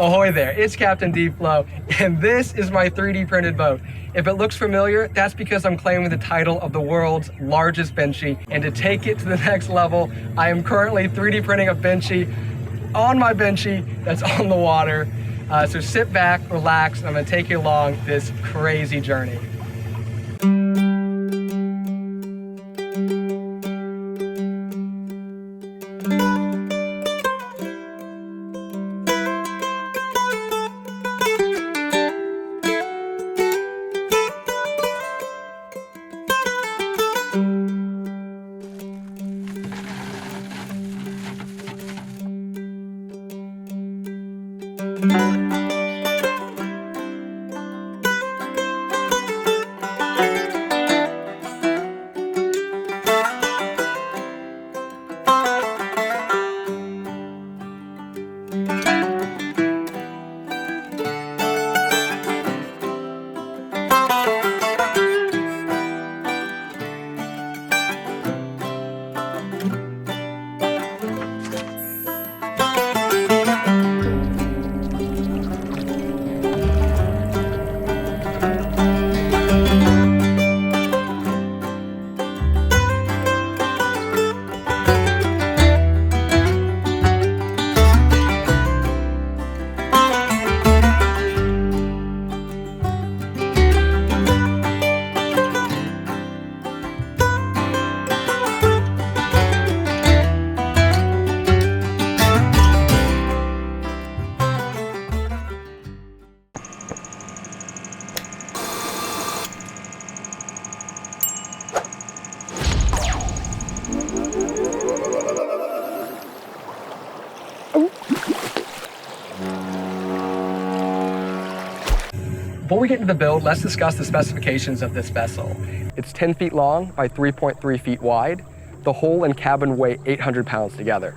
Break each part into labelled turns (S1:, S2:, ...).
S1: Ahoy there, it's Captain D-Flo, and this is my 3D printed boat. If it looks familiar, that's because I'm claiming the title of the world's largest Benchy, and to take it to the next level, I am currently 3D printing a Benchy on my Benchy that's on the water. So sit back, relax, and I'm gonna take you along this crazy journey. Before we get into the build, let's discuss the specifications of this vessel. It's 10 feet long by 3.3 feet wide. The hull and cabin weigh 800 pounds together.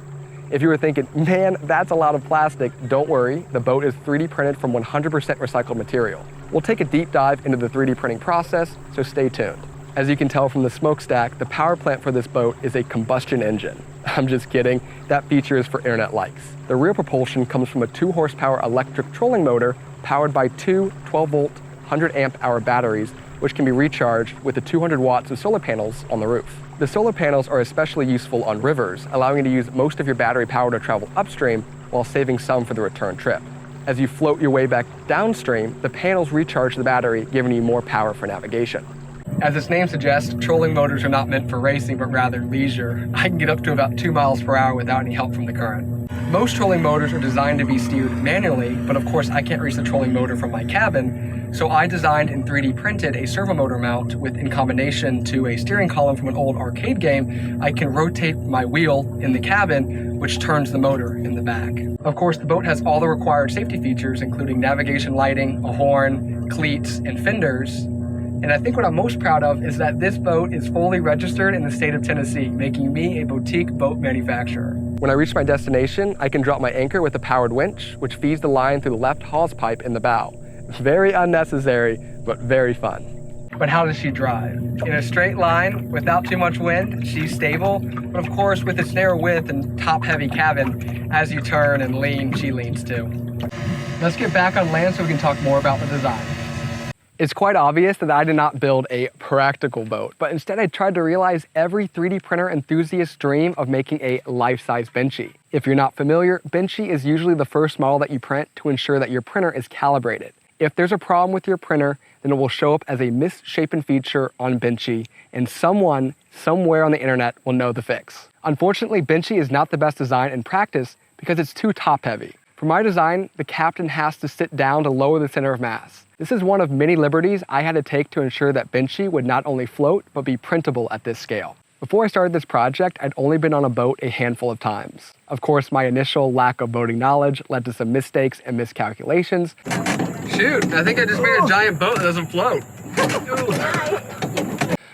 S1: If you were thinking, man, that's a lot of plastic, don't worry, the boat is 3D printed from 100% recycled material. We'll take a deep dive into the 3D printing process, so stay tuned. As you can tell from the smokestack, the power plant for this boat is a combustion engine. I'm just kidding, that feature is for internet likes. The rear propulsion comes from a 2 horsepower electric trolling motor powered by two 12-volt, 100-amp-hour batteries, which can be recharged with the 200 watts of solar panels on the roof. The solar panels are especially useful on rivers, allowing you to use most of your battery power to travel upstream while saving some for the return trip. As you float your way back downstream, the panels recharge the battery, giving you more power for navigation. As its name suggests, trolling motors are not meant for racing, but rather leisure. I can get up to about 2 miles per hour without any help from the current. Most trolling motors are designed to be steered manually, but of course I can't reach the trolling motor from my cabin, so I designed and 3D printed a servo motor mount with, in combination to a steering column from an old arcade game, I can rotate my wheel in the cabin, which turns the motor in the back. Of course, the boat has all the required safety features, including navigation lighting, a horn, cleats, and fenders. And I think what I'm most proud of is that this boat is fully registered in the state of Tennessee, making me a boutique boat manufacturer. When I reach my destination, I can drop my anchor with a powered winch, which feeds the line through the left hawse pipe in the bow. Very unnecessary, but very fun. But how does she drive? In a straight line, without too much wind, she's stable. But of course, with its narrow width and top-heavy cabin, as you turn and lean, she leans too. Let's get back on land so we can talk more about the design. It's quite obvious that I did not build a practical boat, but instead I tried to realize every 3D printer enthusiast's dream of making a life-size Benchy. If you're not familiar, Benchy is usually the first model that you print to ensure that your printer is calibrated. If there's a problem with your printer, then it will show up as a misshapen feature on Benchy, and someone, somewhere on the internet will know the fix. Unfortunately, Benchy is not the best design in practice because it's too top-heavy. For my design, the captain has to sit down to lower the center of mass. This is one of many liberties I had to take to ensure that Benchy would not only float, but be printable at this scale. Before I started this project, I'd only been on a boat a handful of times. Of course, my initial lack of boating knowledge led to some mistakes and miscalculations. Shoot, I think I just made a giant boat that doesn't float.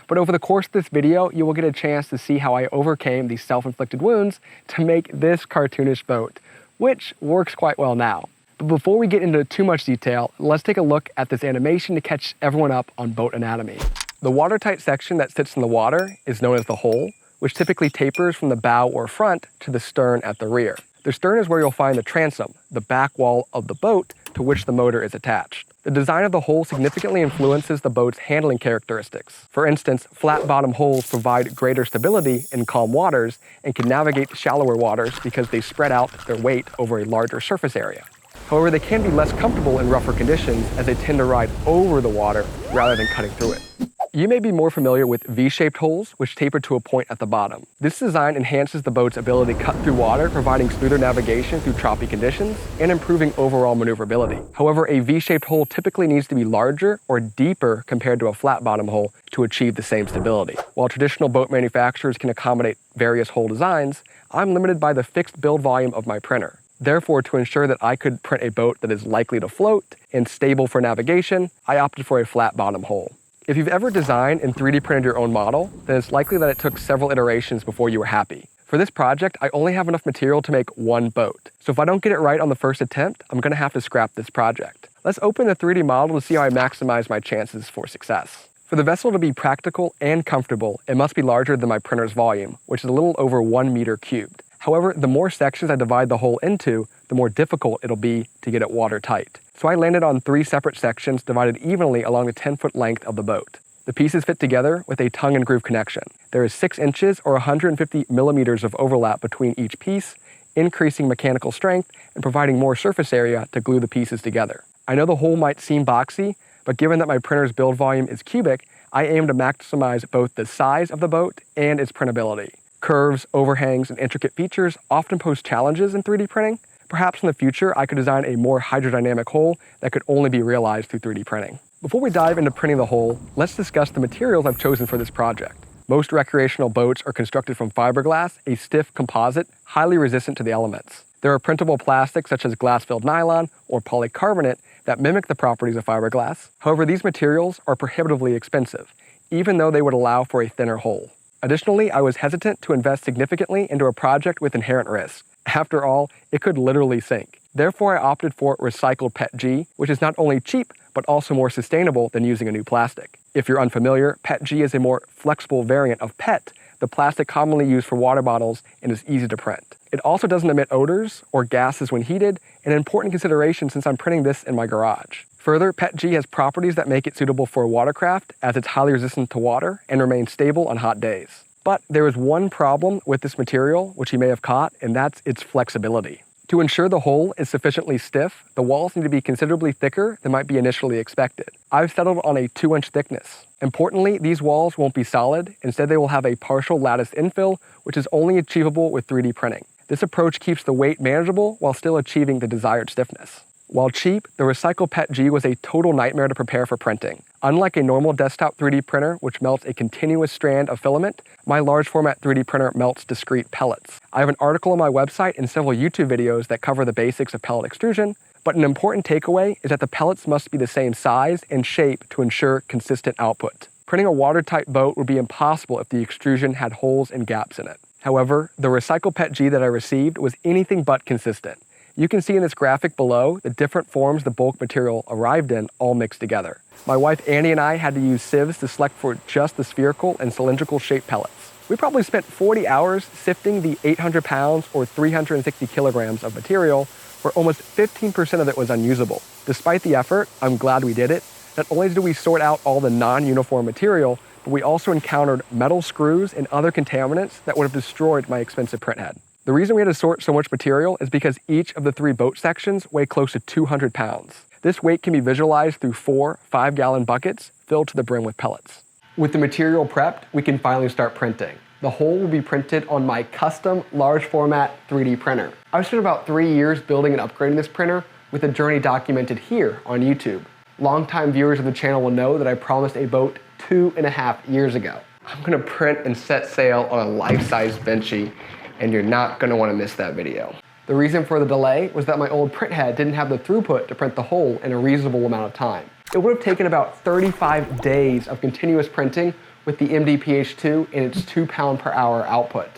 S1: But over the course of this video, you will get a chance to see how I overcame these self-inflicted wounds to make this cartoonish boat, which works quite well now. But before we get into too much detail, let's take a look at this animation to catch everyone up on boat anatomy. The watertight section that sits in the water is known as the hull, which typically tapers from the bow or front to the stern at the rear. The stern is where you'll find the transom, the back wall of the boat to which the motor is attached. The design of the hull significantly influences the boat's handling characteristics. For instance, flat bottom hulls provide greater stability in calm waters and can navigate shallower waters because they spread out their weight over a larger surface area. However, they can be less comfortable in rougher conditions as they tend to ride over the water rather than cutting through it. You may be more familiar with V-shaped hulls, which taper to a point at the bottom. This design enhances the boat's ability to cut through water, providing smoother navigation through choppy conditions and improving overall maneuverability. However, a V-shaped hull typically needs to be larger or deeper compared to a flat bottom hull to achieve the same stability. While traditional boat manufacturers can accommodate various hull designs, I'm limited by the fixed build volume of my printer. Therefore, to ensure that I could print a boat that is likely to float and stable for navigation, I opted for a flat bottom hull. If you've ever designed and 3D printed your own model, then it's likely that it took several iterations before you were happy. For this project, I only have enough material to make one boat. So if I don't get it right on the first attempt, I'm going to have to scrap this project. Let's open the 3D model to see how I maximize my chances for success. For the vessel to be practical and comfortable, it must be larger than my printer's volume, which is a little over 1 meter cubed. However, the more sections I divide the hull into, the more difficult it'll be to get it watertight. So I landed on 3 separate sections divided evenly along the 10-foot length of the boat. The pieces fit together with a tongue and groove connection. There is 6 inches or 150 millimeters of overlap between each piece, increasing mechanical strength and providing more surface area to glue the pieces together. I know the hull might seem boxy, but given that my printer's build volume is cubic, I aim to maximize both the size of the boat and its printability. Curves, overhangs, and intricate features often pose challenges in 3D printing. Perhaps in the future, I could design a more hydrodynamic hull that could only be realized through 3D printing. Before we dive into printing the hull, let's discuss the materials I've chosen for this project. Most recreational boats are constructed from fiberglass, a stiff composite, highly resistant to the elements. There are printable plastics such as glass-filled nylon or polycarbonate that mimic the properties of fiberglass. However, these materials are prohibitively expensive, even though they would allow for a thinner hull. Additionally, I was hesitant to invest significantly into a project with inherent risk. After all, it could literally sink. Therefore, I opted for recycled PETG, which is not only cheap, but also more sustainable than using a new plastic. If you're unfamiliar, PETG is a more flexible variant of PET, the plastic commonly used for water bottles, and is easy to print. It also doesn't emit odors or gases when heated, an important consideration since I'm printing this in my garage. Further, PETG has properties that make it suitable for watercraft as it's highly resistant to water and remains stable on hot days. But there is one problem with this material, which you may have caught, and that's its flexibility. To ensure the hull is sufficiently stiff, the walls need to be considerably thicker than might be initially expected. I've settled on a 2-inch thickness. Importantly, these walls won't be solid. Instead, they will have a partial lattice infill, which is only achievable with 3D printing. This approach keeps the weight manageable while still achieving the desired stiffness. While cheap, the recycled PETG was a total nightmare to prepare for printing. Unlike a normal desktop 3D printer, which melts a continuous strand of filament, my large format 3D printer melts discrete pellets. I have an article on my website and several YouTube videos that cover the basics of pellet extrusion, but an important takeaway is that the pellets must be the same size and shape to ensure consistent output. Printing a watertight boat would be impossible if the extrusion had holes and gaps in it. However, the recycled PETG that I received was anything but consistent. You can see in this graphic below the different forms the bulk material arrived in all mixed together. My wife Annie and I had to use sieves to select for just the spherical and cylindrical shaped pellets. We probably spent 40 hours sifting the 800 pounds or 360 kilograms of material, where almost 15% of it was unusable. Despite the effort, I'm glad we did it. Not only did we sort out all the non-uniform material, but we also encountered metal screws and other contaminants that would have destroyed my expensive printhead. The reason we had to sort so much material is because each of the 3 boat sections weigh close to 200 pounds. This weight can be visualized through 4 5-gallon buckets filled to the brim with pellets. With the material prepped, we can finally start printing. The hull will be printed on my custom large format 3D printer. I've spent about 3 years building and upgrading this printer, with a journey documented here on YouTube. Longtime viewers of the channel will know that I promised a boat 2.5 years ago. I'm gonna print and set sail on a life-size Benchy, and you're not gonna wanna miss that video. The reason for the delay was that my old printhead didn't have the throughput to print the hull in a reasonable amount of time. It would have taken about 35 days of continuous printing with the MDPH2 and its 2 pound per hour output.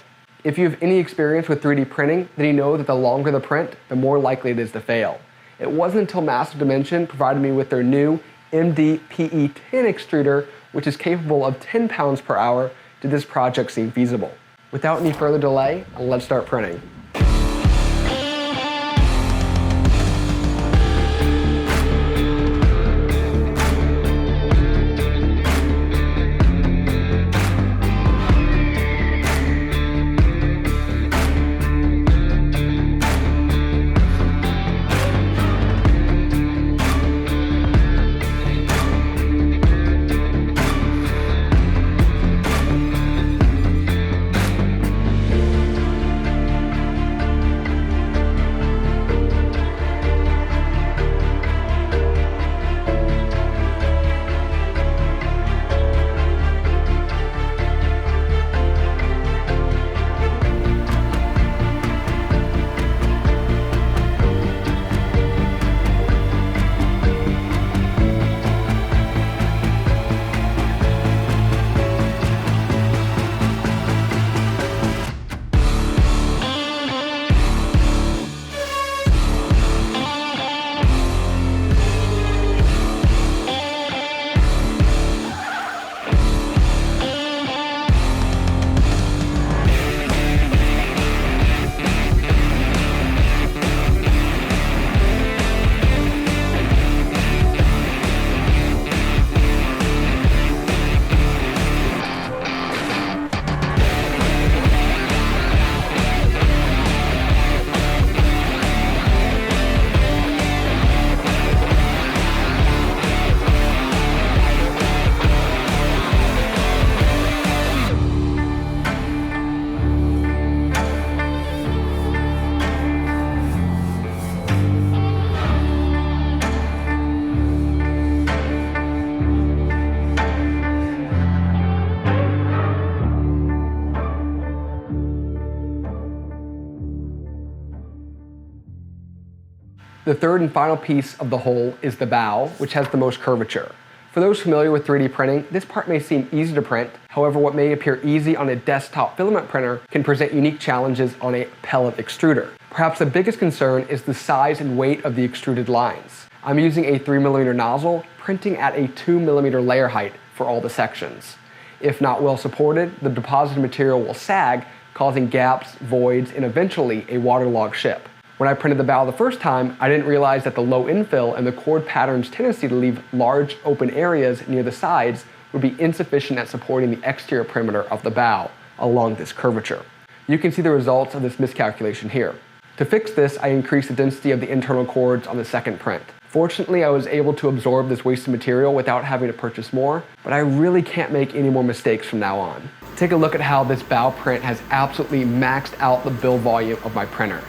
S1: If you have any experience with 3D printing, then you know that the longer the print, the more likely it is to fail. It wasn't until Massive Dimension provided me with their new MDPE10 extruder, which is capable of 10 pounds per hour, did this project seem feasible. Without any further delay, let's start printing. The third and final piece of the whole is the bow, which has the most curvature. For those familiar with 3D printing, this part may seem easy to print. However, what may appear easy on a desktop filament printer can present unique challenges on a pellet extruder. Perhaps the biggest concern is the size and weight of the extruded lines. I'm using a 3mm nozzle, printing at a 2mm layer height for all the sections. If not well supported, the deposited material will sag, causing gaps, voids, and eventually a waterlogged ship. When I printed the bow the first time, I didn't realize that the low infill and the chord pattern's tendency to leave large open areas near the sides would be insufficient at supporting the exterior perimeter of the bow along this curvature. You can see the results of this miscalculation here. To fix this, I increased the density of the internal chords on the second print. Fortunately, I was able to absorb this wasted material without having to purchase more, but I really can't make any more mistakes from now on. Take a look at how this bow print has absolutely maxed out the build volume of my printer.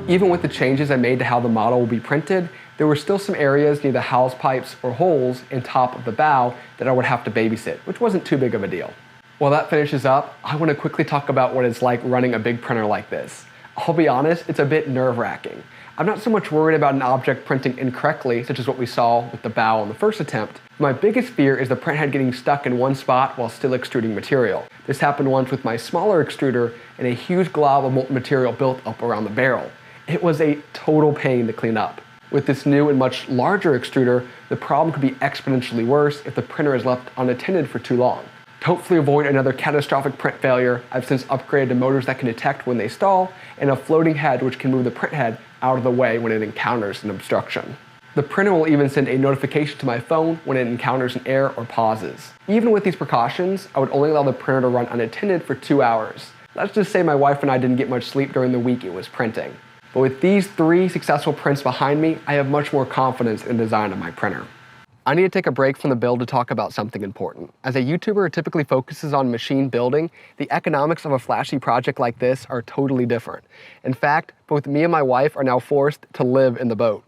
S1: Even with the changes I made to how the model will be printed, there were still some areas near the house pipes or holes in top of the bow that I would have to babysit, which wasn't too big of a deal. While that finishes up, I want to quickly talk about what it's like running a big printer like this. I'll be honest, it's a bit nerve-wracking. I'm not so much worried about an object printing incorrectly, such as what we saw with the bow on the first attempt. My biggest fear is the printhead getting stuck in one spot while still extruding material. This happened once with my smaller extruder, and a huge glob of molten material built up around the barrel. It was a total pain to clean up. With this new and much larger extruder, the problem could be exponentially worse if the printer is left unattended for too long. To hopefully avoid another catastrophic print failure, I've since upgraded to motors that can detect when they stall and a floating head which can move the printhead out of the way when it encounters an obstruction. The printer will even send a notification to my phone when it encounters an error or pauses. Even with these precautions, I would only allow the printer to run unattended for 2 hours. Let's just say my wife and I didn't get much sleep during the week it was printing. But with these 3 successful prints behind me, I have much more confidence in the design of my printer. I need to take a break from the build to talk about something important. As a YouTuber who typically focuses on machine building, the economics of a flashy project like this are totally different. In fact, both me and my wife are now forced to live in the boat.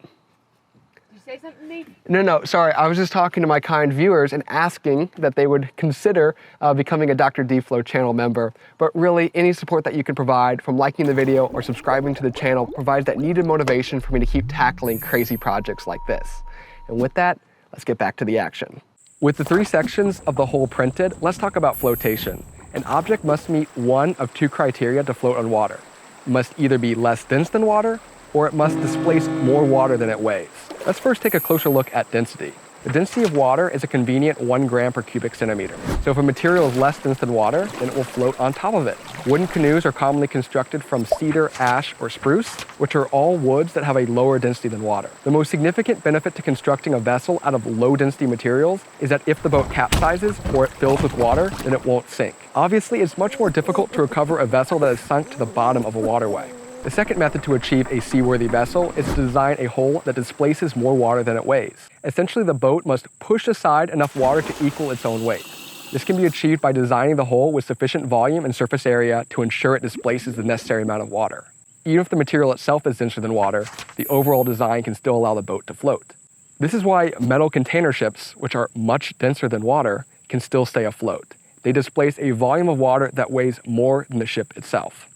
S2: Say something to me?
S1: No, sorry. I was just talking to my kind viewers and asking that they would consider becoming a Dr. D-Flo channel member. But really, any support that you can provide, from liking the video or subscribing to the channel, provides that needed motivation for me to keep tackling crazy projects like this. And with that, let's get back to the action. With the 3 sections of the whole printed, let's talk about flotation. An object must meet one of 2 criteria to float on water. It must either be less dense than water, or it must displace more water than it weighs. Let's first take a closer look at density. The density of water is a convenient 1 gram per cubic centimeter. So if a material is less dense than water, then it will float on top of it. Wooden canoes are commonly constructed from cedar, ash, or spruce, which are all woods that have a lower density than water. The most significant benefit to constructing a vessel out of low density materials is that if the boat capsizes or it fills with water, then it won't sink. Obviously, it's much more difficult to recover a vessel that is sunk to the bottom of a waterway. The second method to achieve a seaworthy vessel is to design a hull that displaces more water than it weighs. Essentially, the boat must push aside enough water to equal its own weight. This can be achieved by designing the hull with sufficient volume and surface area to ensure it displaces the necessary amount of water. Even if the material itself is denser than water, the overall design can still allow the boat to float. This is why metal container ships, which are much denser than water, can still stay afloat. They displace a volume of water that weighs more than the ship itself.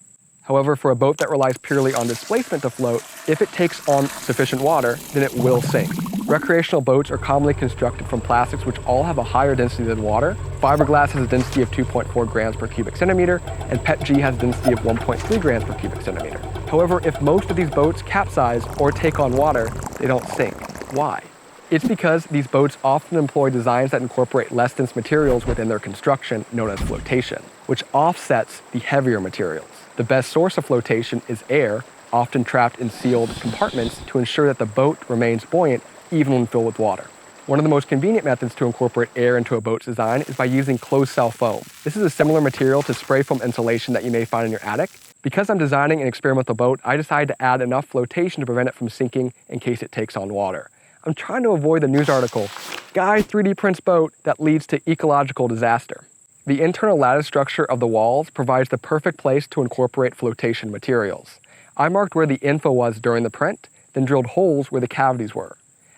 S1: However, for a boat that relies purely on displacement to float, if it takes on sufficient water, then it will sink. Recreational boats are commonly constructed from plastics which all have a higher density than water. Fiberglass has a density of 2.4 grams per cubic centimeter, and PETG has a density of 1.3 grams per cubic centimeter. However, if most of these boats capsize or take on water, they don't sink. Why? It's because these boats often employ designs that incorporate less dense materials within their construction, known as flotation, which offsets the heavier materials. The best source of flotation is air, often trapped in sealed compartments to ensure that the boat remains buoyant even when filled with water. One of the most convenient methods to incorporate air into a boat's design is by using closed-cell foam. This is a similar material to spray foam insulation that you may find in your attic. Because I'm designing an experimental boat, I decided to add enough flotation to prevent it from sinking in case it takes on water. I'm trying to avoid the news article, Sky 3D prints boat that leads to ecological disaster. The internal lattice structure of the walls provides the perfect place to incorporate flotation materials. I marked where the info was during the print, then drilled holes where the cavities were.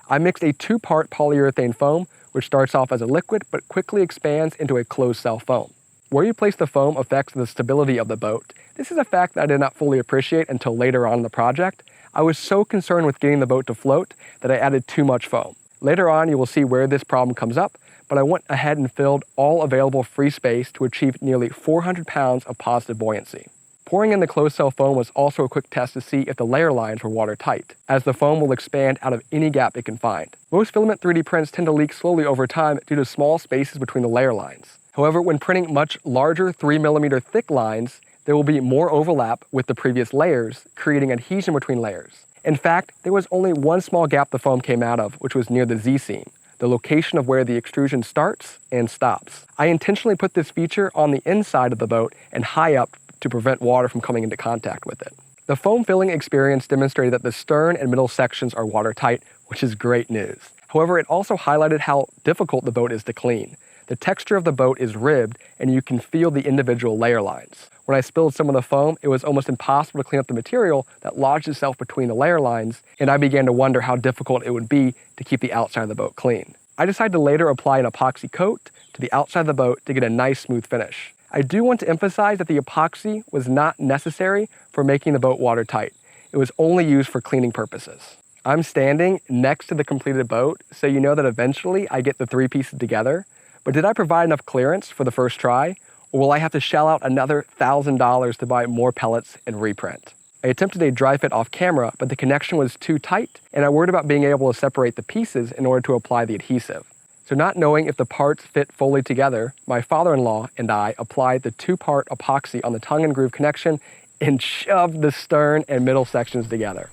S1: I mixed a 2-part polyurethane foam, which starts off as a liquid but quickly expands into a closed cell foam. Where you place the foam affects the stability of the boat. This is a fact that I did not fully appreciate until later on in the project. I was so concerned with getting the boat to float that I added too much foam. Later on, you will see where this problem comes up, but I went ahead and filled all available free space to achieve nearly 400 pounds of positive buoyancy. Pouring in the closed cell foam was also a quick test to see if the layer lines were watertight, as the foam will expand out of any gap it can find. Most filament 3D prints tend to leak slowly over time due to small spaces between the layer lines. However, when printing much larger 3mm thick lines, there will be more overlap with the previous layers, creating adhesion between layers. In fact, there was only one small gap the foam came out of, which was near the Z-seam, the location of where the extrusion starts and stops. I intentionally put this feature on the inside of the boat and high up to prevent water from coming into contact with it. The foam filling experience demonstrated that the stern and middle sections are watertight, which is great news. However, it also highlighted how difficult the boat is to clean. The texture of the boat is ribbed and you can feel the individual layer lines. When I spilled some of the foam, it was almost impossible to clean up the material that lodged itself between the layer lines, and I began to wonder how difficult it would be to keep the outside of the boat clean. I decided to later apply an epoxy coat to the outside of the boat to get a nice smooth finish. I do want to emphasize that the epoxy was not necessary for making the boat watertight. It was only used for cleaning purposes. I'm standing next to the completed boat, so you know that eventually I get the 3 pieces together. But did I provide enough clearance for the first try, or will I have to shell out another $1,000 to buy more pellets and reprint? I attempted a dry fit off camera, but the connection was too tight, and I worried about being able to separate the pieces in order to apply the adhesive. So not knowing if the parts fit fully together, my father-in-law and I applied the 2-part epoxy on the tongue and groove connection and shoved the stern and middle sections together.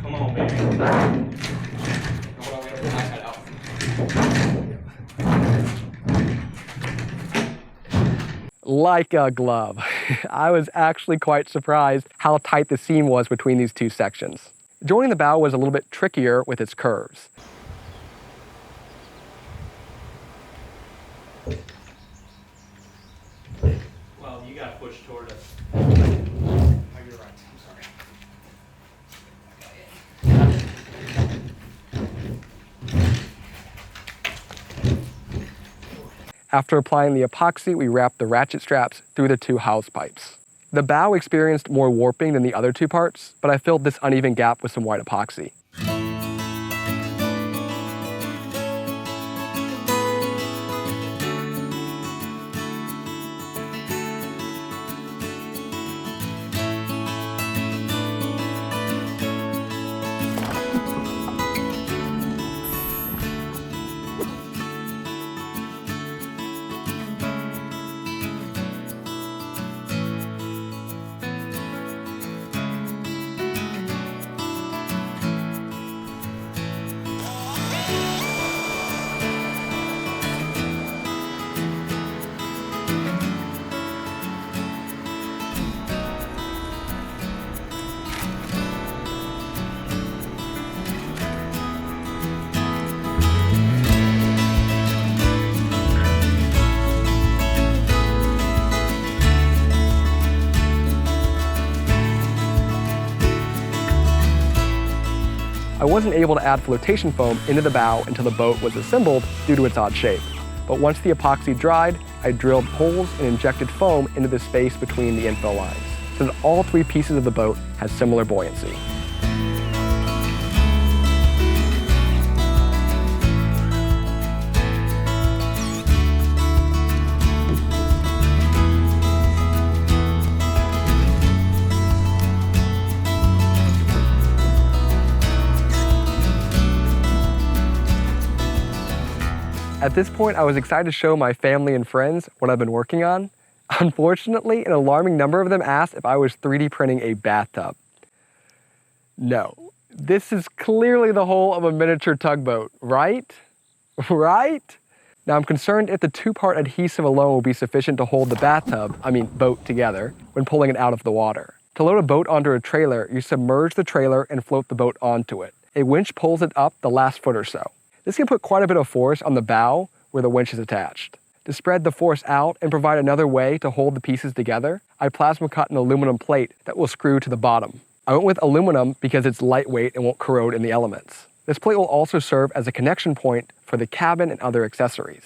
S3: Come on, baby. Hold on, we gotta put my side out.
S1: Like a glove. I was actually quite surprised how tight the seam was between these 2 sections. Joining the bow was a little bit trickier with its curves.
S3: Well, you gotta push toward it. Oh, you're right. I'm sorry.
S1: After applying the epoxy, we wrapped the ratchet straps through the 2 house pipes. The bow experienced more warping than the other 2 parts, but I filled this uneven gap with some white epoxy. I wasn't able to add flotation foam into the bow until the boat was assembled due to its odd shape. But once the epoxy dried, I drilled holes and injected foam into the space between the infill lines, so that all 3 pieces of the boat had similar buoyancy. At this point, I was excited to show my family and friends what I've been working on. Unfortunately, an alarming number of them asked if I was 3D printing a bathtub. No, this is clearly the hull of a miniature tugboat, right? Right? Now I'm concerned if the 2-part adhesive alone will be sufficient to hold the boat together when pulling it out of the water. To load a boat onto a trailer, you submerge the trailer and float the boat onto it. A winch pulls it up the last foot or so. This can put quite a bit of force on the bow where the winch is attached. To spread the force out and provide another way to hold the pieces together, I plasma cut an aluminum plate that will screw to the bottom. I went with aluminum because it's lightweight and won't corrode in the elements. This plate will also serve as a connection point for the cabin and other accessories.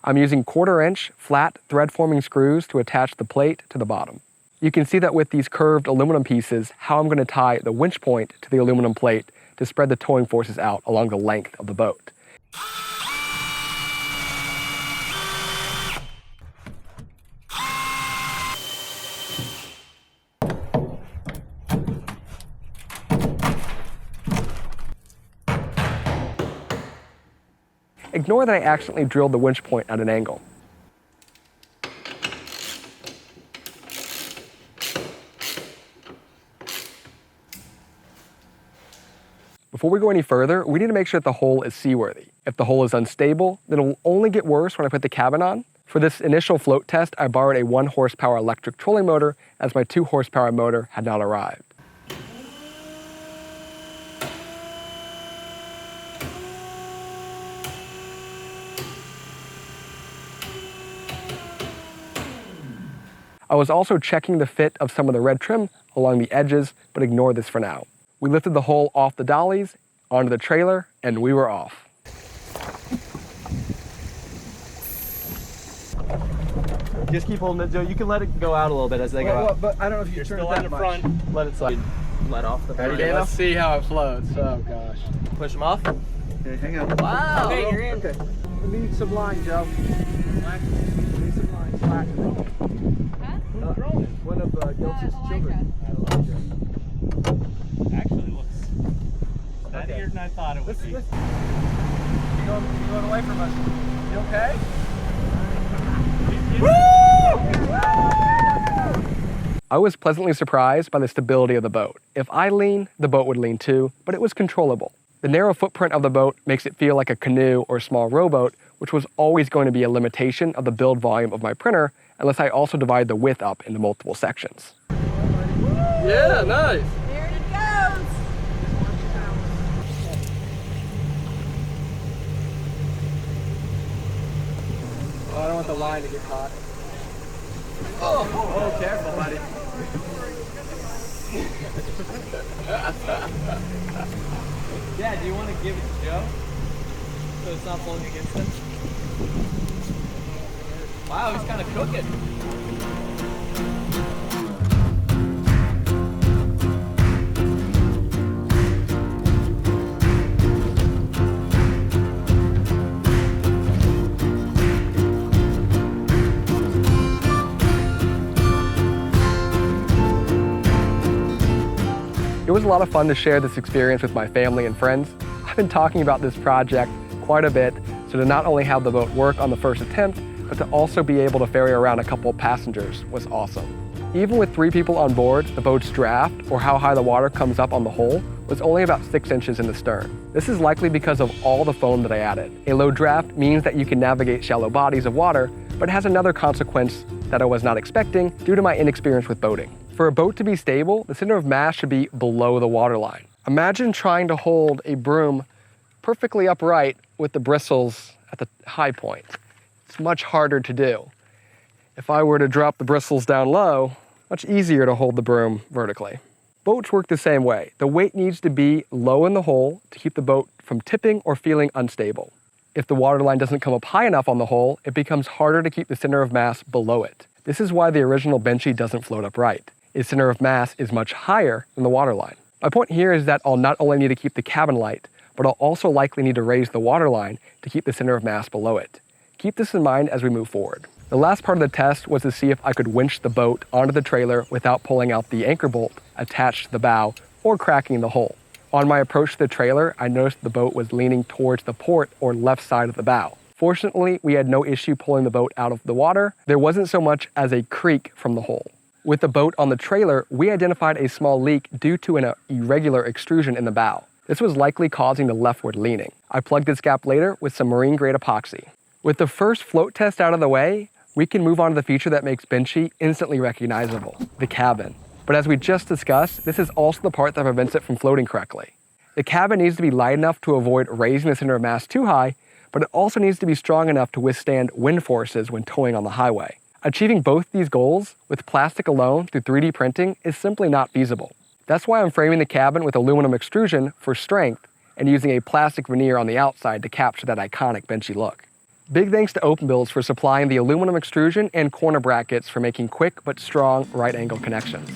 S1: I'm using 1/4-inch flat thread-forming screws to attach the plate to the bottom. You can see that with these curved aluminum pieces, how I'm going to tie the winch point to the aluminum plate to spread the towing forces out along the length of the boat. Ignore that I accidentally drilled the winch point at an angle. Before we go any further, we need to make sure that the hole is seaworthy. If the hole is unstable, then it will only get worse when I put the cabin on. For this initial float test, I borrowed a 1-horsepower electric trolling motor as my 2-horsepower motor had not arrived. I was also checking the fit of some of the red trim along the edges, but ignore this for now. We lifted the hull off the dollies, onto the trailer, and we were off.
S4: Just keep holding it, Joe. You can let it go out a little bit as they go out.
S5: But I don't know if you turn it that much.
S4: Front. Let it slide. Let off the front.
S5: Okay, let's see how it floats. Oh gosh.
S4: Push them off.
S5: Okay, hang on.
S4: Wow.
S5: Okay, you're in. Okay. We need some line, Joe. We need some line. Slack. One of Gilch's children.
S3: Actually looks steadier than I thought it would be.
S5: You're going away from us. You okay?
S1: I was pleasantly surprised by the stability of the boat. If I lean, the boat would lean too, but it was controllable. The narrow footprint of the boat makes it feel like a canoe or small rowboat, which was always going to be a limitation of the build volume of my printer, unless I also divide the width up into multiple sections.
S5: Yeah, nice.
S2: There it goes.
S5: Oh, I don't want the line to get caught. Oh, careful, buddy.
S4: Yeah, do you want to give it to Joe? So it's not pulling against him? Wow, he's kind of cooking.
S1: It was a lot of fun to share this experience with my family and friends. I've been talking about this project quite a bit, so So to not only have the boat work on the first attempt, but to also be able to ferry around a couple of passengers was awesome. Even with 3 people on board, the boat's draft, or how high the water comes up on the hull, was only about 6 inches in the stern. This is likely because of all the foam that I added. A low draft means that you can navigate shallow bodies of water, but it has another consequence that I was not expecting due to my inexperience with boating. For a boat to be stable, the center of mass should be below the waterline. Imagine trying to hold a broom perfectly upright with the bristles at the high point. It's much harder to do. If I were to drop the bristles down low, much easier to hold the broom vertically. Boats work the same way. The weight needs to be low in the hull to keep the boat from tipping or feeling unstable. If the waterline doesn't come up high enough on the hull, it becomes harder to keep the center of mass below it. This is why the original Benchy doesn't float upright. Its center of mass is much higher than the waterline. My point here is that I'll not only need to keep the cabin light, but I'll also likely need to raise the waterline to keep the center of mass below it. Keep this in mind as we move forward. The last part of the test was to see if I could winch the boat onto the trailer without pulling out the anchor bolt attached to the bow or cracking the hull. On my approach to the trailer, I noticed the boat was leaning towards the port or left side of the bow. Fortunately, we had no issue pulling the boat out of the water. There wasn't so much as a creak from the hull. With the boat on the trailer, we identified a small leak due to an irregular extrusion in the bow. This was likely causing the leftward leaning. I plugged this gap later with some marine-grade epoxy. With the first float test out of the way, we can move on to the feature that makes Benchy instantly recognizable, the cabin. But as we just discussed, this is also the part that prevents it from floating correctly. The cabin needs to be light enough to avoid raising the center of mass too high, but it also needs to be strong enough to withstand wind forces when towing on the highway. Achieving both these goals with plastic alone through 3D printing is simply not feasible. That's why I'm framing the cabin with aluminum extrusion for strength and using a plastic veneer on the outside to capture that iconic Benchy look. Big thanks to OpenBuilds for supplying the aluminum extrusion and corner brackets for making quick but strong right angle connections.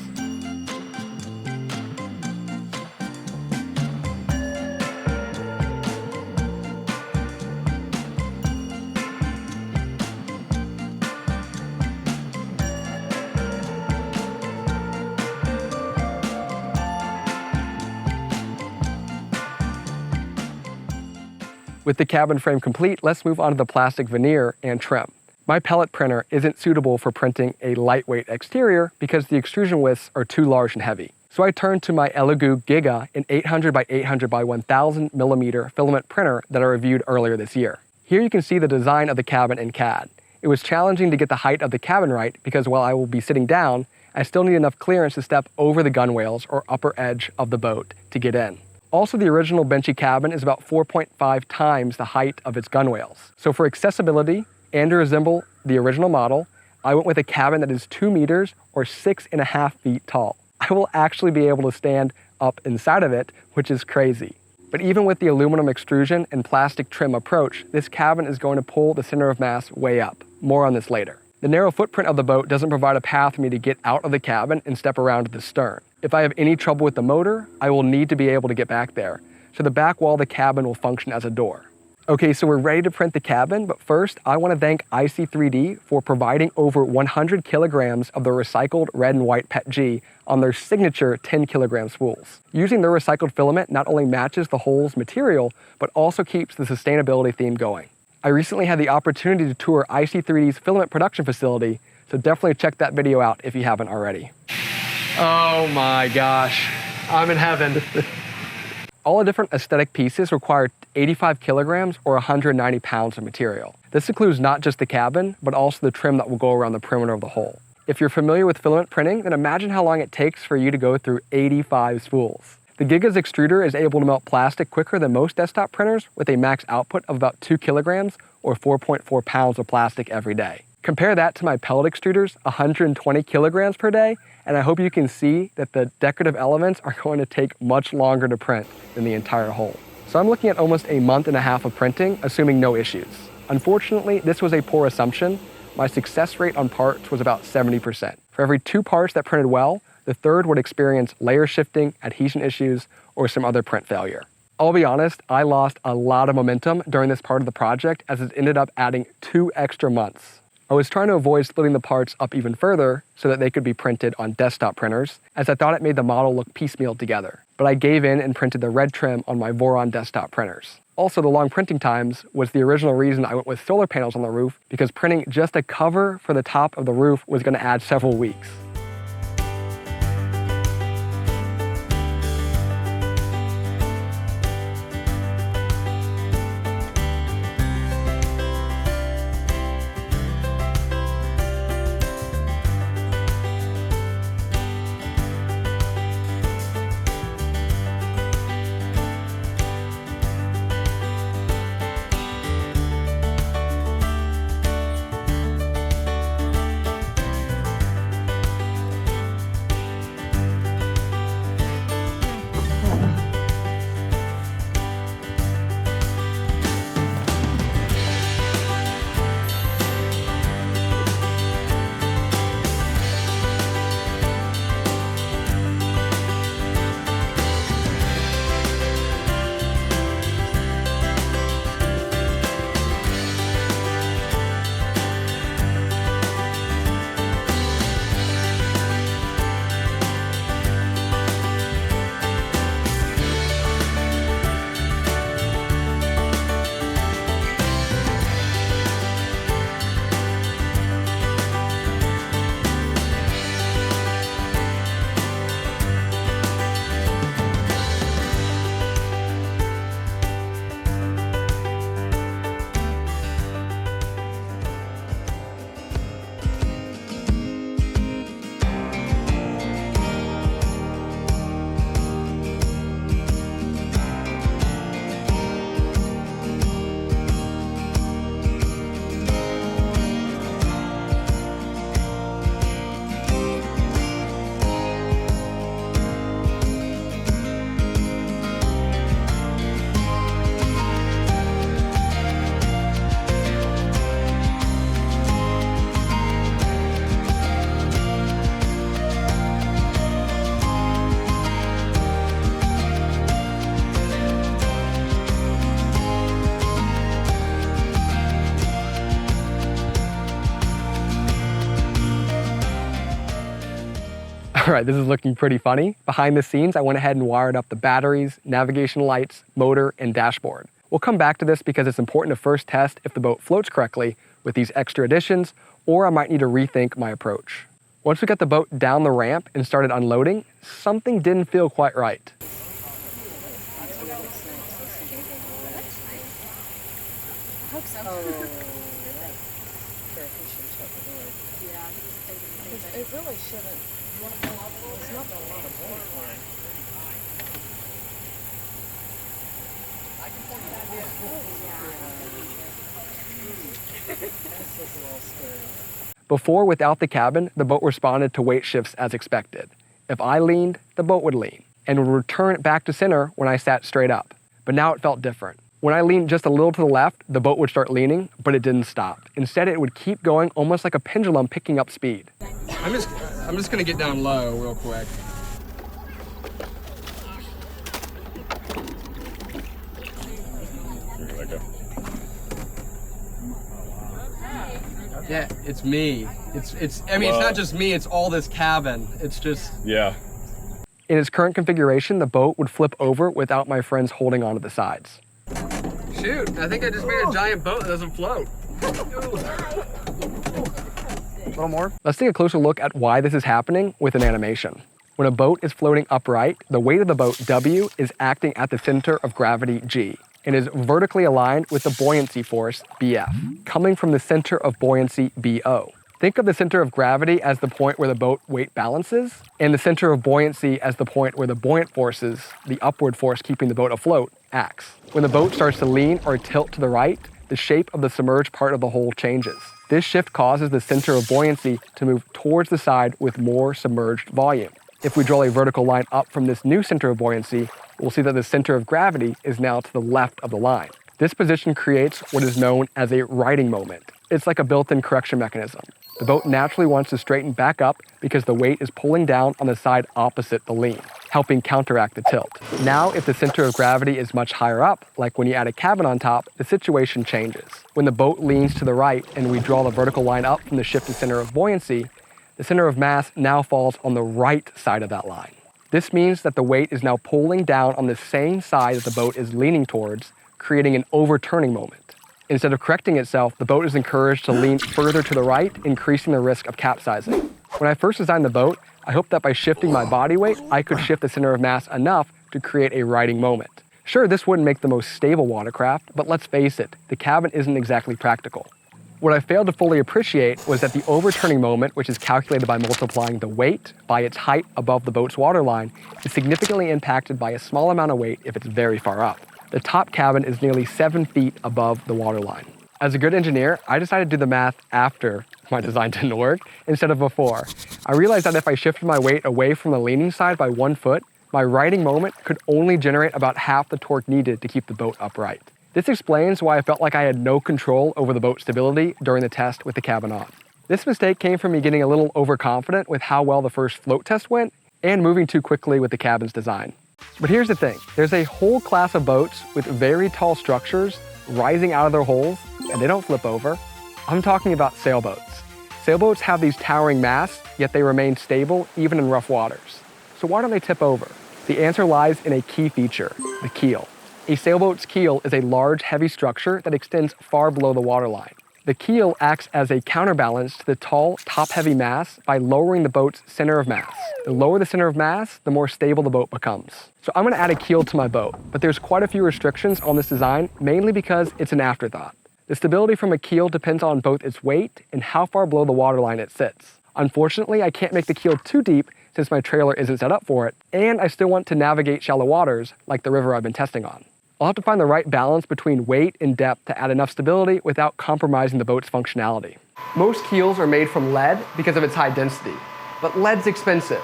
S1: With the cabin frame complete, let's move on to the plastic veneer and trim. My pellet printer isn't suitable for printing a lightweight exterior because the extrusion widths are too large and heavy. So I turned to my Elegoo Giga, an 800 by 800 by 1000 millimeter filament printer that I reviewed earlier this year. Here you can see the design of the cabin in CAD. It was challenging to get the height of the cabin right because while I will be sitting down, I still need enough clearance to step over the gunwales or upper edge of the boat to get in. Also, the original Benchy cabin is about 4.5 times the height of its gunwales. So for accessibility and to resemble the original model, I went with a cabin that is 2 meters or 6.5 feet tall. I will actually be able to stand up inside of it, which is crazy. But even with the aluminum extrusion and plastic trim approach, this cabin is going to pull the center of mass way up. More on this later. The narrow footprint of the boat doesn't provide a path for me to get out of the cabin and step around to the stern. If I have any trouble with the motor, I will need to be able to get back there, so the back wall of the cabin will function as a door. Okay, so we're ready to print the cabin, but first I want to thank IC3D for providing over 100 kilograms of the recycled red and white PETG on their signature 10 kilogram spools. Using their recycled filament not only matches the hull's material, but also keeps the sustainability theme going. I recently had the opportunity to tour IC3D's filament production facility, so definitely check that video out if you haven't already. Oh my gosh, I'm in heaven. All the different aesthetic pieces require 85 kilograms or 190 pounds of material. This includes not just the cabin, but also the trim that will go around the perimeter of the hull. If you're familiar with filament printing, then imagine how long it takes for you to go through 85 spools. The Giga's extruder is able to melt plastic quicker than most desktop printers with a max output of about 2 kilograms or 4.4 pounds of plastic every day. Compare that to my pellet extruder's 120 kilograms per day, and I hope you can see that the decorative elements are going to take much longer to print than the entire hull. So I'm looking at almost a month and a half of printing, assuming no issues. Unfortunately, this was a poor assumption. My success rate on parts was about 70%. For every 2 parts that printed well, the third would experience layer shifting, adhesion issues, or some other print failure. I'll be honest, I lost a lot of momentum during this part of the project as it ended up adding 2 extra months. I was trying to avoid splitting the parts up even further so that they could be printed on desktop printers, as I thought it made the model look piecemealed together. But I gave in and printed the red trim on my Voron desktop printers. Also, the long printing times was the original reason I went with solar panels on the roof, because printing just a cover for the top of the roof was going to add several weeks. All right, this is looking pretty funny. Behind the scenes, I went ahead and wired up the batteries, navigation lights, motor, and dashboard. We'll come back to this because it's important to first test if the boat floats correctly with these extra additions, or I might need to rethink my approach. Once we got the boat down the ramp and started unloading, something didn't feel quite right.
S2: It really shouldn't. There's not a lot of bullet for it.
S1: Before, without the cabin, the boat responded to weight shifts as expected. If I leaned, the boat would lean, and would return back to center when I sat straight up. But now it felt different. When I leaned just a little to the left, the boat would start leaning, but it didn't stop. Instead, it would keep going almost like a pendulum picking up speed. I'm just gonna get down low real quick. Yeah, it's me. I mean, it's not just me, it's all this cabin. It's just...
S6: Yeah.
S1: In its current configuration, the boat would flip over without my friends holding onto the sides. Shoot, I think I just made a giant boat that doesn't float. A little more. Let's take a closer look at why this is happening with an animation. When a boat is floating upright, the weight of the boat, W, is acting at the center of gravity, G, and is vertically aligned with the buoyancy force, BF, coming from the center of buoyancy, BO. Think of the center of gravity as the point where the boat weight balances, and the center of buoyancy as the point where the buoyant forces, the upward force keeping the boat afloat, acts. When the boat starts to lean or tilt to the right, the shape of the submerged part of the hull changes. This shift causes the center of buoyancy to move towards the side with more submerged volume. If we draw a vertical line up from this new center of buoyancy, we'll see that the center of gravity is now to the left of the line. This position creates what is known as a riding moment. It's like a built-in correction mechanism. The boat naturally wants to straighten back up because the weight is pulling down on the side opposite the lean, helping counteract the tilt. Now, if the center of gravity is much higher up, like when you add a cabin on top, the situation changes. When the boat leans to the right and we draw the vertical line up from the shifted center of buoyancy, the center of mass now falls on the right side of that line. This means that the weight is now pulling down on the same side that the boat is leaning towards, creating an overturning moment. Instead of correcting itself, the boat is encouraged to lean further to the right, increasing the risk of capsizing. When I first designed the boat, I hoped that by shifting my body weight, I could shift the center of mass enough to create a righting moment. Sure, this wouldn't make the most stable watercraft, but let's face it, the cabin isn't exactly practical. What I failed to fully appreciate was that the overturning moment, which is calculated by multiplying the weight by its height above the boat's waterline, is significantly impacted by a small amount of weight if it's very far up. The top cabin is nearly 7 feet above the waterline. As a good engineer, I decided to do the math after my design didn't work instead of before. I realized that if I shifted my weight away from the leaning side by 1 foot, my righting moment could only generate about half the torque needed to keep the boat upright. This explains why I felt like I had no control over the boat's stability during the test with the cabin on. This mistake came from me getting a little overconfident with how well the first float test went and moving too quickly with the cabin's design. But here's the thing, there's a whole class of boats with very tall structures rising out of their holes, and they don't flip over. I'm talking about sailboats. Sailboats have these towering masts, yet they remain stable even in rough waters. So why don't they tip over? The answer lies in a key feature, the keel. A sailboat's keel is a large, heavy structure that extends far below the waterline. The keel acts as a counterbalance to the tall, top-heavy mass by lowering the boat's center of mass. The lower the center of mass, the more stable the boat becomes. So I'm going to add a keel to my boat, but there's quite a few restrictions on this design, mainly because it's an afterthought. The stability from a keel depends on both its weight and how far below the waterline it sits. Unfortunately, I can't make the keel too deep since my trailer isn't set up for it, and I still want to navigate shallow waters like the river I've been testing on. I'll have to find the right balance between weight and depth to add enough stability without compromising the boat's functionality. Most keels are made from lead because of its high density, but lead's expensive.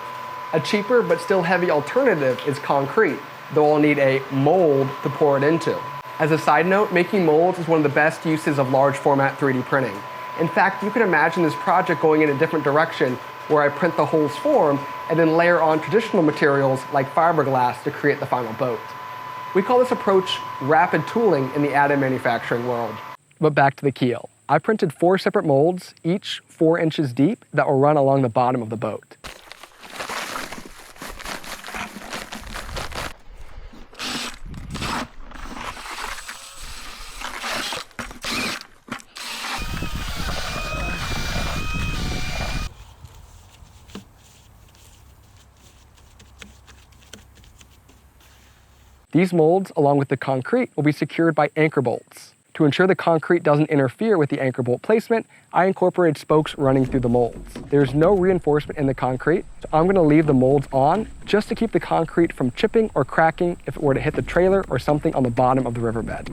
S1: A cheaper but still heavy alternative is concrete, though I'll need a mold to pour it into. As a side note, making molds is one of the best uses of large format 3D printing. In fact, you can imagine this project going in a different direction where I print the hole's form and then layer on traditional materials like fiberglass to create the final boat. We call this approach rapid tooling in the additive manufacturing world. But back to the keel. I printed 4 separate molds, each 4 inches deep, that will run along the bottom of the boat. These molds, along with the concrete, will be secured by anchor bolts. To ensure the concrete doesn't interfere with the anchor bolt placement, I incorporated spokes running through the molds. There's no reinforcement in the concrete, so I'm going to leave the molds on just to keep the concrete from chipping or cracking if it were to hit the trailer or something on the bottom of the riverbed.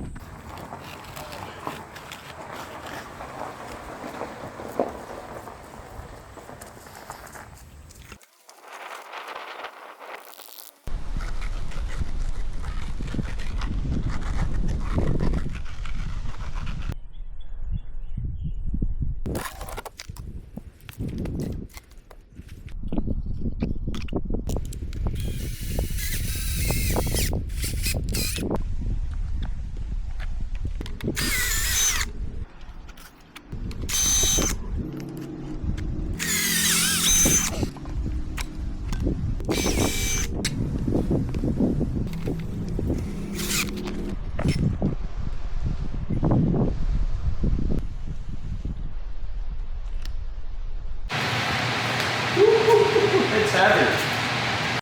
S3: It's heavy.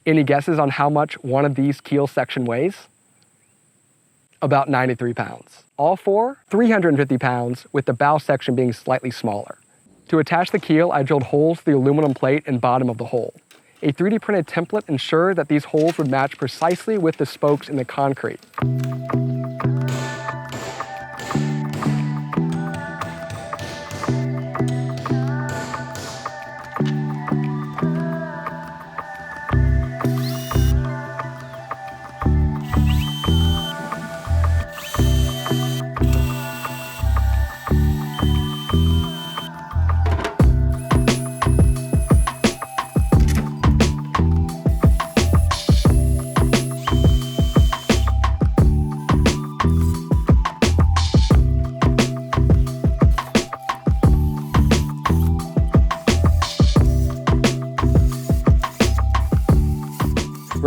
S1: Any guesses on how much one of these keel section weighs? About 93 pounds. All 4, 350 pounds, with the bow section being slightly smaller. To attach the keel, I drilled holes through the aluminum plate and bottom of the hole. A 3D printed template ensured that these holes would match precisely with the spokes in the concrete.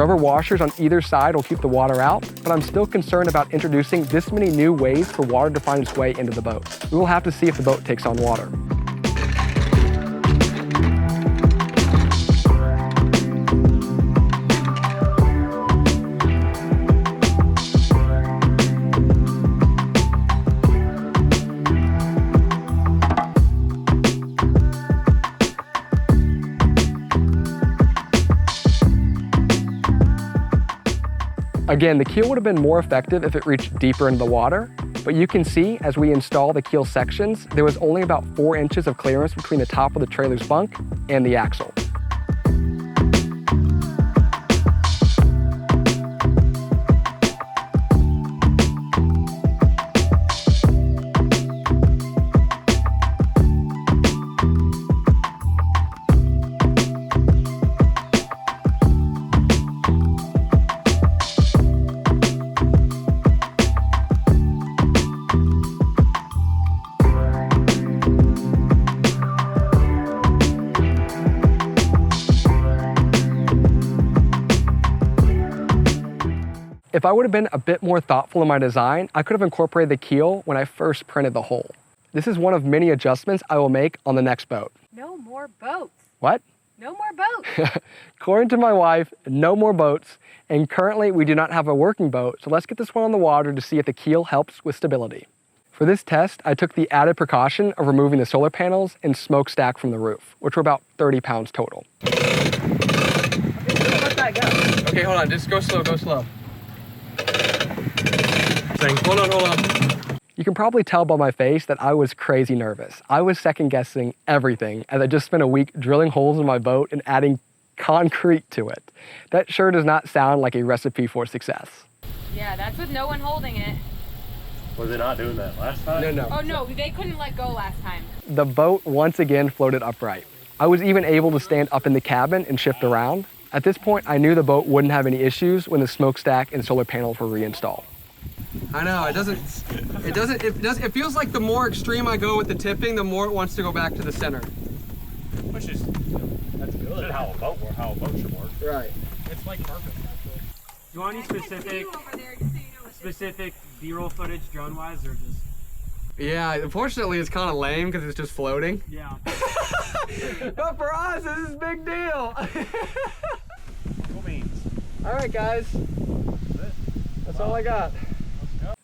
S1: Rubber washers on either side will keep the water out, but I'm still concerned about introducing this many new ways for water to find its way into the boat. We will have to see if the boat takes on water. Again, the keel would have been more effective if it reached deeper into the water, but you can see as we install the keel sections, there was only about 4 inches of clearance between the top of the trailer's bunk and the axle. If I would have been a bit more thoughtful in my design, I could have incorporated the keel when I first printed the hull. This is one of many adjustments I will make on the next boat.
S2: No more boats.
S1: What?
S2: No more boats.
S1: According to my wife, no more boats, and currently we do not have a working boat, so let's get this one on the water to see if the keel helps with stability. For this test, I took the added precaution of removing the solar panels and smokestack from the roof, which were about 30 pounds total.
S2: Let that go.
S1: Okay, hold on, just go slow, go slow. Hold on. You can probably tell by my face that I was crazy nervous. I was second guessing everything as I just spent a week drilling holes in my boat and adding concrete to it. That sure does not sound like a recipe for success.
S6: Yeah, that's with no one holding it.
S7: Was they not doing that last time?
S1: No.
S6: Oh no, they couldn't let go last time.
S1: The boat once again floated upright. I was even able to stand up in the cabin and shift around. At this point, I knew the boat wouldn't have any issues when the smokestack and solar panels were reinstalled. I know, it feels like the more extreme I go with the tipping, the more it wants to go back to the center.
S7: Which is, that's good. How a boat should work.
S1: Right.
S4: It's like perfect, actually. Do you want any specific B-roll footage drone-wise, or just?
S1: Yeah, unfortunately it's kind of lame because it's just floating.
S4: Yeah.
S1: But for us, this is a big deal.
S7: Cool beans.
S1: All right, guys. That's all I got.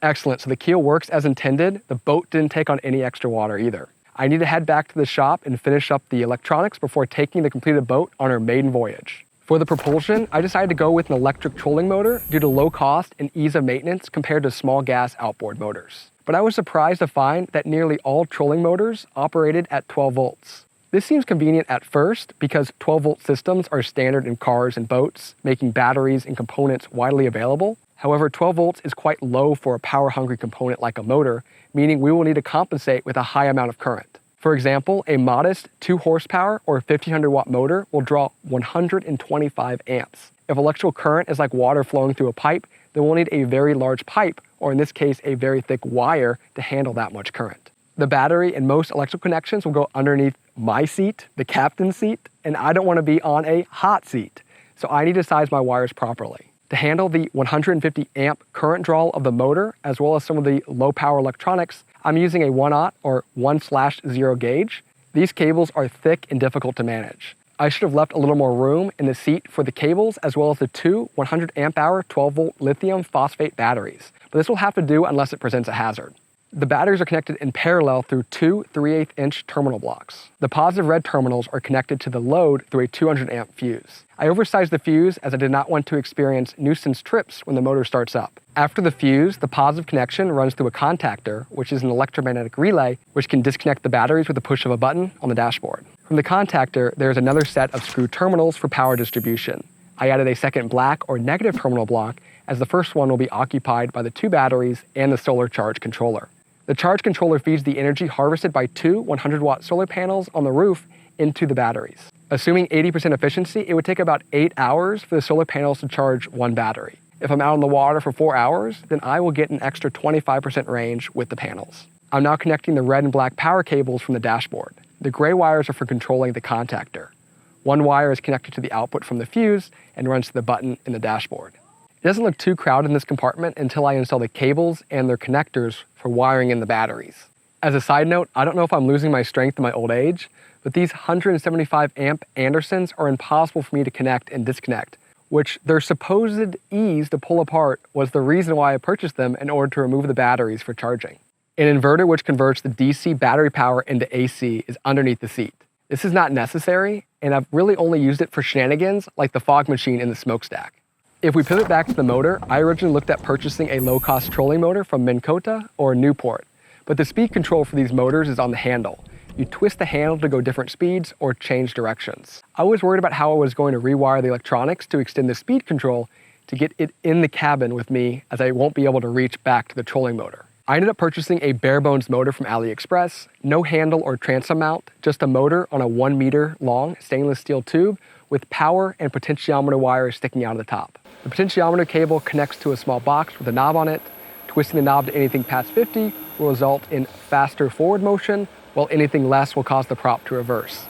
S1: Excellent, so the keel works as intended. The boat didn't take on any extra water either. I need to head back to the shop and finish up the electronics before taking the completed boat on our maiden voyage. For the propulsion, I decided to go with an electric trolling motor due to low cost and ease of maintenance compared to small gas outboard motors. But I was surprised to find that nearly all trolling motors operated at 12 volts. This seems convenient at first because 12-volt systems are standard in cars and boats, making batteries and components widely available. However, 12 volts is quite low for a power-hungry component like a motor, meaning we will need to compensate with a high amount of current. For example, a modest 2 horsepower or 1500 watt motor will draw 125 amps. If electrical current is like water flowing through a pipe, then we'll need a very large pipe, or in this case, a very thick wire to handle that much current. The battery and most electrical connections will go underneath my seat, the captain's seat, and I don't want to be on a hot seat, so I need to size my wires properly. To handle the 150 amp current draw of the motor, as well as some of the low power electronics, I'm using a 1/0 or 1/0 gauge. These cables are thick and difficult to manage. I should have left a little more room in the seat for the cables, as well as the 2 100 amp hour 12 volt lithium phosphate batteries, but this will have to do unless it presents a hazard. The batteries are connected in parallel through 2 3/8 inch terminal blocks. The positive red terminals are connected to the load through a 200 amp fuse. I oversized the fuse as I did not want to experience nuisance trips when the motor starts up. After the fuse, the positive connection runs through a contactor, which is an electromagnetic relay, which can disconnect the batteries with the push of a button on the dashboard. From the contactor, there is another set of screw terminals for power distribution. I added a second black or negative terminal block, as the first one will be occupied by the 2 batteries and the solar charge controller. The charge controller feeds the energy harvested by 2 100-watt solar panels on the roof into the batteries. Assuming 80% efficiency, it would take about 8 hours for the solar panels to charge 1 battery. If I'm out on the water for 4 hours, then I will get an extra 25% range with the panels. I'm now connecting the red and black power cables from the dashboard. The gray wires are for controlling the contactor. One wire is connected to the output from the fuse and runs to the button in the dashboard. It doesn't look too crowded in this compartment until I install the cables and their connectors for wiring in the batteries. As a side note, I don't know if I'm losing my strength in my old age, but these 175 amp Andersons are impossible for me to connect and disconnect, which their supposed ease to pull apart was the reason why I purchased them in order to remove the batteries for charging. An inverter which converts the DC battery power into AC is underneath the seat. This is not necessary, and I've really only used it for shenanigans like the fog machine in the smokestack. If we pivot back to the motor, I originally looked at purchasing a low-cost trolling motor from Minn Kota or Newport, but the speed control for these motors is on the handle. You twist the handle to go different speeds or change directions. I was worried about how I was going to rewire the electronics to extend the speed control to get it in the cabin with me, as I won't be able to reach back to the trolling motor. I ended up purchasing a bare bones motor from AliExpress, no handle or transom mount, just a motor on a 1 meter long stainless steel tube with power and potentiometer wires sticking out of the top. The potentiometer cable connects to a small box with a knob on it. Twisting the knob to anything past 50 will result in faster forward motion, while anything less will cause the prop to reverse.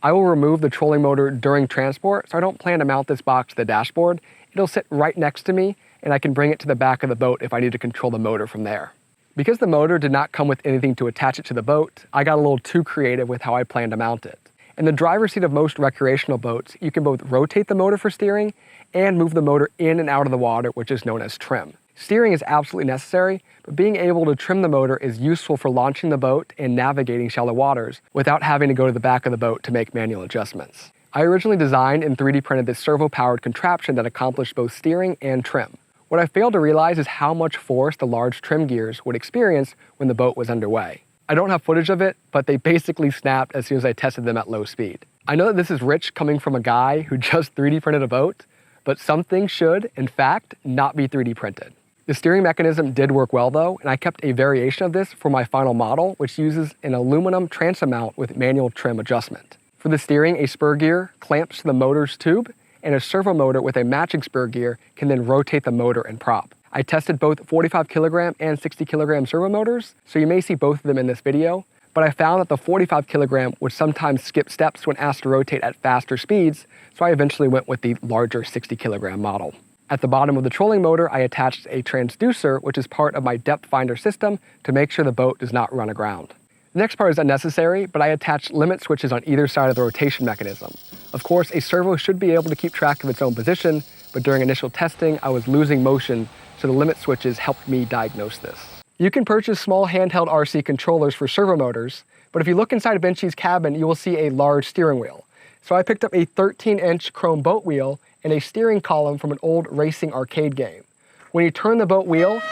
S1: I will remove the trolling motor during transport, so I don't plan to mount this box to the dashboard. It'll sit right next to me, and I can bring it to the back of the boat if I need to control the motor from there. Because the motor did not come with anything to attach it to the boat, I got a little too creative with how I plan to mount it. In the driver's seat of most recreational boats, you can both rotate the motor for steering and move the motor in and out of the water, which is known as trim. Steering is absolutely necessary, but being able to trim the motor is useful for launching the boat and navigating shallow waters without having to go to the back of the boat to make manual adjustments. I originally designed and 3D printed this servo-powered contraption that accomplished both steering and trim. What I failed to realize is how much force the large trim gears would experience when the boat was underway. I don't have footage of it, but they basically snapped as soon as I tested them at low speed. I know that this is rich coming from a guy who just 3D printed a boat, but some things should, in fact, not be 3D printed. The steering mechanism did work well though, and I kept a variation of this for my final model, which uses an aluminum transom mount with manual trim adjustment. For the steering, a spur gear clamps to the motor's tube, and a servo motor with a matching spur gear can then rotate the motor and prop. I tested both 45 kilogram and 60 kilogram servo motors, so you may see both of them in this video, but I found that the 45 kilogram would sometimes skip steps when asked to rotate at faster speeds, so I eventually went with the larger 60 kilogram model. At the bottom of the trolling motor, I attached a transducer, which is part of my depth finder system to make sure the boat does not run aground. The next part is unnecessary, but I attached limit switches on either side of the rotation mechanism. Of course, a servo should be able to keep track of its own position, but during initial testing, I was losing motion, so the limit switches helped me diagnose this. You can purchase small handheld RC controllers for servo motors, but if you look inside Benchy's cabin, you will see a large steering wheel. So I picked up a 13-inch chrome boat wheel and a steering column from an old racing arcade game. When you turn the boat wheel,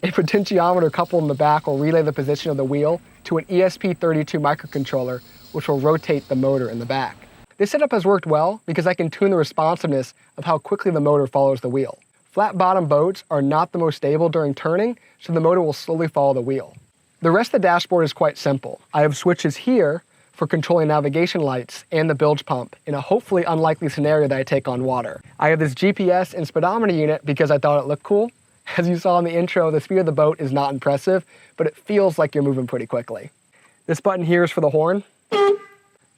S1: a potentiometer coupled in the back will relay the position of the wheel to an ESP32 microcontroller, which will rotate the motor in the back. This setup has worked well because I can tune the responsiveness of how quickly the motor follows the wheel. Flat bottom boats are not the most stable during turning, so the motor will slowly follow the wheel. The rest of the dashboard is quite simple. I have switches here for controlling navigation lights and the bilge pump in a hopefully unlikely scenario that I take on water. I have this GPS and speedometer unit because I thought it looked cool. As you saw in the intro, the speed of the boat is not impressive, but it feels like you're moving pretty quickly. This button here is for the horn.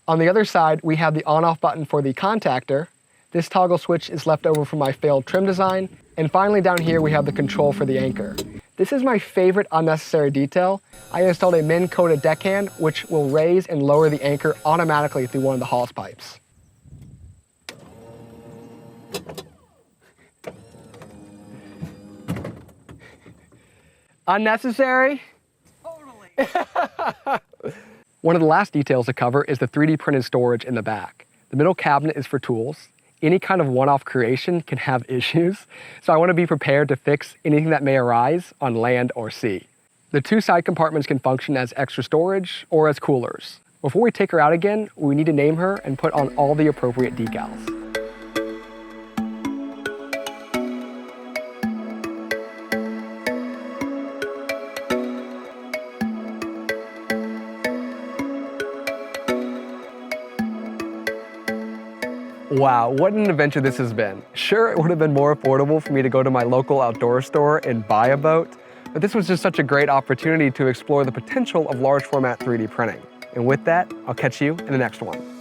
S1: On the other side, we have the on-off button for the contactor. This toggle switch is left over from my failed trim design. And finally down here, we have the control for the anchor. This is my favorite unnecessary detail. I installed a Minn Kota deckhand, which will raise and lower the anchor automatically through one of the hose pipes. Unnecessary? Totally. One of the last details to cover is the 3D printed storage in the back. The middle cabinet is for tools. Any kind of one-off creation can have issues, so I want to be prepared to fix anything that may arise on land or sea. The two side compartments can function as extra storage or as coolers. Before we take her out again, we need to name her and put on all the appropriate decals. Wow, what an adventure this has been. Sure, it would have been more affordable for me to go to my local outdoor store and buy a boat, but this was just such a great opportunity to explore the potential of large format 3D printing. And with that, I'll catch you in the next one.